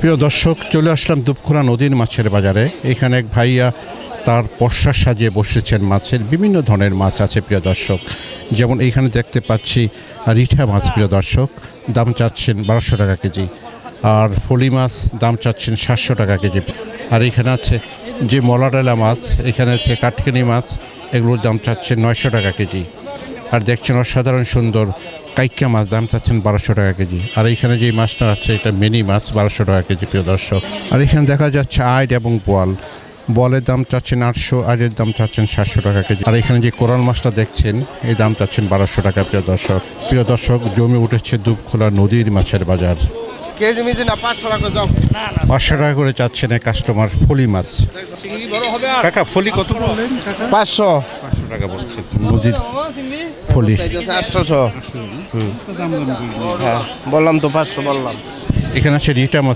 প্রিয় দর্শক, চলে আসলাম দুপখোলা নদীর মাছের বাজারে। এখানে এক ভাইয়া তার পসরা সাজিয়ে বসেছেন। মাছের বিভিন্ন ধরনের মাছ আছে প্রিয় দর্শক, যেমন এইখানে দেখতে পাচ্ছি রিঠা মাছ প্রিয় দর্শক, দাম চাচ্ছেন 1200 টাকা কেজি। আর ফলি মাছ দাম চাচ্ছেন 700 টাকা কেজি। আর এখানে আছে যে মলাডালা মাছ, এখানে আছে কাটকিনি মাছ, এগুলোর দাম চাচ্ছেন 900 টাকা কেজি। আর দেখছেন অসাধারণ সুন্দর কাইক্কা মাছ, দাম চাচ্ছেন 1200 টাকা কেজি। আর এইখানে যে মাছটা আছে এটা মিনি মাছ, 1200 টাকা কেজি প্রিয় দর্শক। আর এখানে দেখা যাচ্ছে আইড এবং বোয়াল, বলের দাম চাচ্ছেন 800, আইডের দাম চাচ্ছেন 700 টাকা কেজি। আর এখানে যে কোরাল মাছটা দেখছেন এই দাম চাচ্ছেন 1200 টাকা প্রিয় দর্শক। প্রিয় দর্শক, জমে উঠেছে দুপখোলা নদীর মাছের বাজার। কেজি মিজি না 500 টাকা যাও। 500 টাকা করে চাচ্ছেন এই কাস্টমার ফলি মাছ। কাকা ফলি কত বললেন কাকা? 500 টাকা বলছেন নদীর ফলি। 800। হ্যাঁ বললাম তো 500 বললাম। এখানে আছে রিটা মাছ